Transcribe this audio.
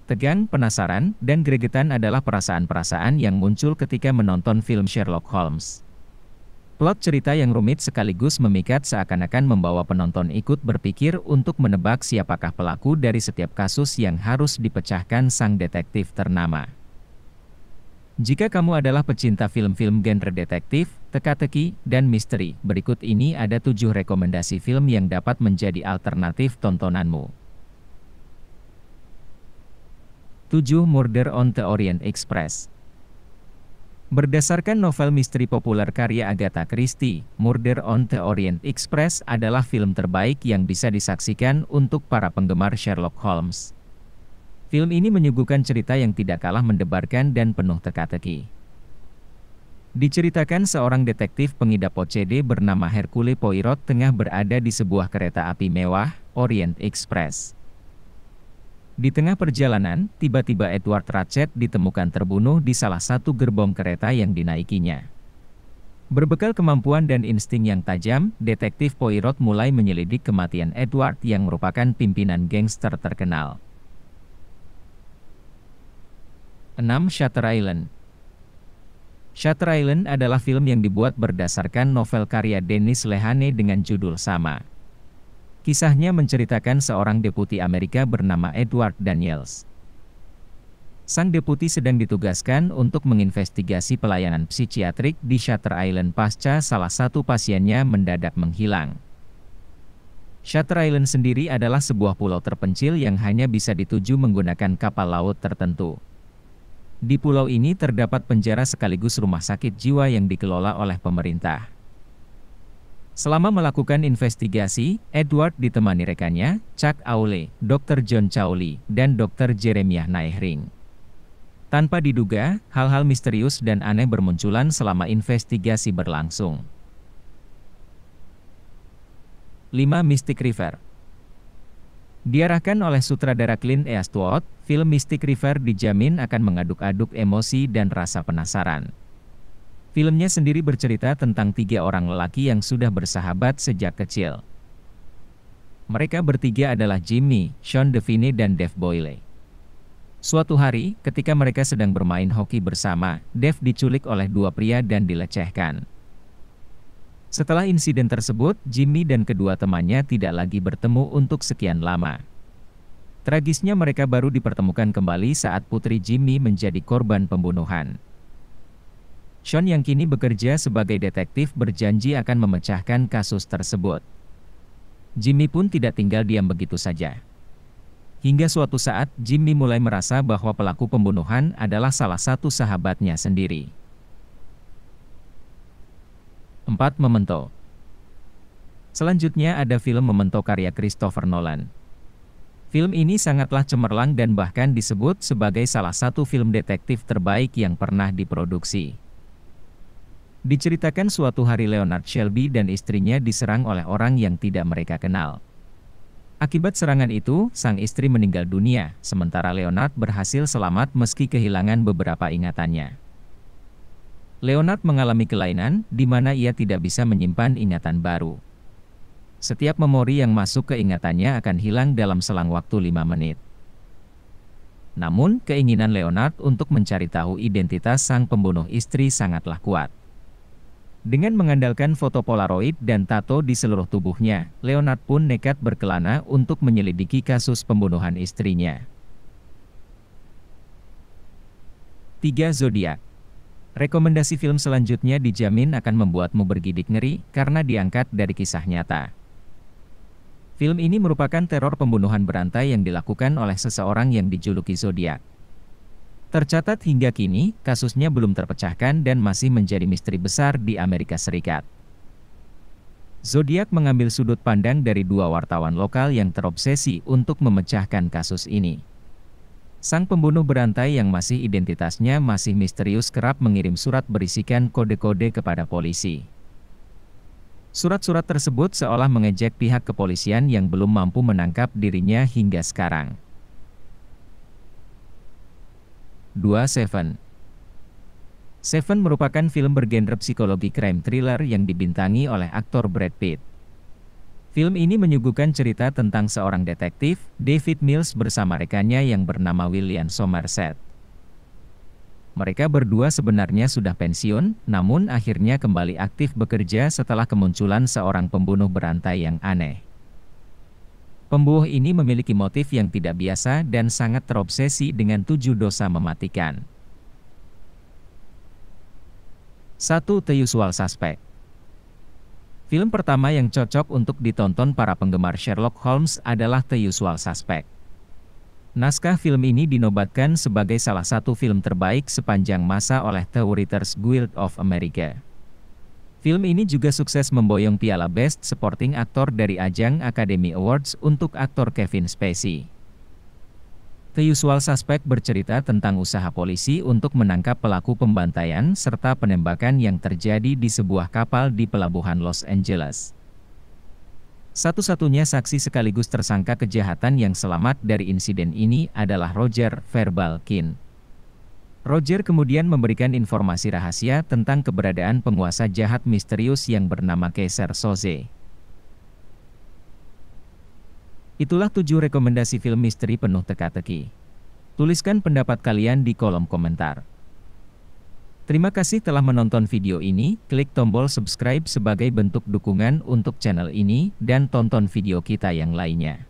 Tegang, penasaran, dan gregetan adalah perasaan-perasaan yang muncul ketika menonton film Sherlock Holmes. Plot cerita yang rumit sekaligus memikat seakan-akan membawa penonton ikut berpikir untuk menebak siapakah pelaku dari setiap kasus yang harus dipecahkan sang detektif ternama. Jika kamu adalah pecinta film-film genre detektif, teka-teki, dan misteri, berikut ini ada 7 rekomendasi film yang dapat menjadi alternatif tontonanmu. 7. Murder on the Orient Express. Berdasarkan novel misteri populer karya Agatha Christie, Murder on the Orient Express adalah film terbaik yang bisa disaksikan untuk para penggemar Sherlock Holmes. Film ini menyuguhkan cerita yang tidak kalah mendebarkan dan penuh teka-teki. Diceritakan seorang detektif pengidap OCD bernama Hercule Poirot tengah berada di sebuah kereta api mewah, Orient Express. Di tengah perjalanan, tiba-tiba Edward Ratchet ditemukan terbunuh di salah satu gerbong kereta yang dinaikinya. Berbekal kemampuan dan insting yang tajam, detektif Poirot mulai menyelidik kematian Edward yang merupakan pimpinan gangster terkenal. 6. Shutter Island. Shutter Island adalah film yang dibuat berdasarkan novel karya Dennis Lehane dengan judul sama. Kisahnya menceritakan seorang deputi Amerika bernama Edward Daniels. Sang deputi sedang ditugaskan untuk menginvestigasi pelayanan psikiatrik di Shutter Island pasca salah satu pasiennya mendadak menghilang. Shutter Island sendiri adalah sebuah pulau terpencil yang hanya bisa dituju menggunakan kapal laut tertentu. Di pulau ini terdapat penjara sekaligus rumah sakit jiwa yang dikelola oleh pemerintah. Selama melakukan investigasi, Edward ditemani rekannya, Chuck Aule, Dr. John Chowley, dan Dr. Jeremiah Naehring. Tanpa diduga, hal-hal misterius dan aneh bermunculan selama investigasi berlangsung. 5. Mystic River. Diarahkan oleh sutradara Clint Eastwood, film Mystic River dijamin akan mengaduk-aduk emosi dan rasa penasaran. Filmnya sendiri bercerita tentang 3 orang lelaki yang sudah bersahabat sejak kecil. Mereka bertiga adalah Jimmy, Sean Devine, dan Dave Boyle. Suatu hari, ketika mereka sedang bermain hoki bersama, Dave diculik oleh 2 pria dan dilecehkan. Setelah insiden tersebut, Jimmy dan kedua temannya tidak lagi bertemu untuk sekian lama. Tragisnya mereka baru dipertemukan kembali saat putri Jimmy menjadi korban pembunuhan. Sean yang kini bekerja sebagai detektif berjanji akan memecahkan kasus tersebut. Jimmy pun tidak tinggal diam begitu saja. Hingga suatu saat, Jimmy mulai merasa bahwa pelaku pembunuhan adalah salah satu sahabatnya sendiri. 4. Memento. Selanjutnya ada film Memento karya Christopher Nolan. Film ini sangatlah cemerlang dan bahkan disebut sebagai salah satu film detektif terbaik yang pernah diproduksi. Diceritakan suatu hari Leonard Shelby dan istrinya diserang oleh orang yang tidak mereka kenal. Akibat serangan itu, sang istri meninggal dunia, sementara Leonard berhasil selamat meski kehilangan beberapa ingatannya. Leonard mengalami kelainan, di mana ia tidak bisa menyimpan ingatan baru. Setiap memori yang masuk ke ingatannya akan hilang dalam selang waktu 5 menit. Namun, keinginan Leonard untuk mencari tahu identitas sang pembunuh istri sangatlah kuat. Dengan mengandalkan foto Polaroid dan tato di seluruh tubuhnya, Leonard pun nekat berkelana untuk menyelidiki kasus pembunuhan istrinya. 3. Zodiac. Rekomendasi film selanjutnya dijamin akan membuatmu bergidik ngeri karena diangkat dari kisah nyata. Film ini merupakan teror pembunuhan berantai yang dilakukan oleh seseorang yang dijuluki Zodiac. Tercatat hingga kini, kasusnya belum terpecahkan dan masih menjadi misteri besar di Amerika Serikat. Zodiac mengambil sudut pandang dari 2 wartawan lokal yang terobsesi untuk memecahkan kasus ini. Sang pembunuh berantai yang masih identitasnya masih misterius kerap mengirim surat berisikan kode-kode kepada polisi. Surat-surat tersebut seolah mengejek pihak kepolisian yang belum mampu menangkap dirinya hingga sekarang. 2. Seven. Seven merupakan film bergenre psikologi crime thriller yang dibintangi oleh aktor Brad Pitt. Film ini menyuguhkan cerita tentang seorang detektif, David Mills bersama rekannya yang bernama William Somerset. Mereka berdua sebenarnya sudah pensiun, namun akhirnya kembali aktif bekerja setelah kemunculan seorang pembunuh berantai yang aneh. Pembunuh ini memiliki motif yang tidak biasa dan sangat terobsesi dengan 7 dosa mematikan. 1. The Usual Suspect. Film pertama yang cocok untuk ditonton para penggemar Sherlock Holmes adalah The Usual Suspect. Naskah film ini dinobatkan sebagai salah satu film terbaik sepanjang masa oleh The Writers Guild of America. Film ini juga sukses memboyong piala Best Supporting Actor dari ajang Academy Awards untuk aktor Kevin Spacey. The Usual Suspect bercerita tentang usaha polisi untuk menangkap pelaku pembantaian serta penembakan yang terjadi di sebuah kapal di pelabuhan Los Angeles. Satu-satunya saksi sekaligus tersangka kejahatan yang selamat dari insiden ini adalah Roger Verbalkin. Roger kemudian memberikan informasi rahasia tentang keberadaan penguasa jahat misterius yang bernama Kaiser Soze. Itulah 7 rekomendasi film misteri penuh teka-teki. Tuliskan pendapat kalian di kolom komentar. Terima kasih telah menonton video ini, klik tombol subscribe sebagai bentuk dukungan untuk channel ini, dan tonton video kita yang lainnya.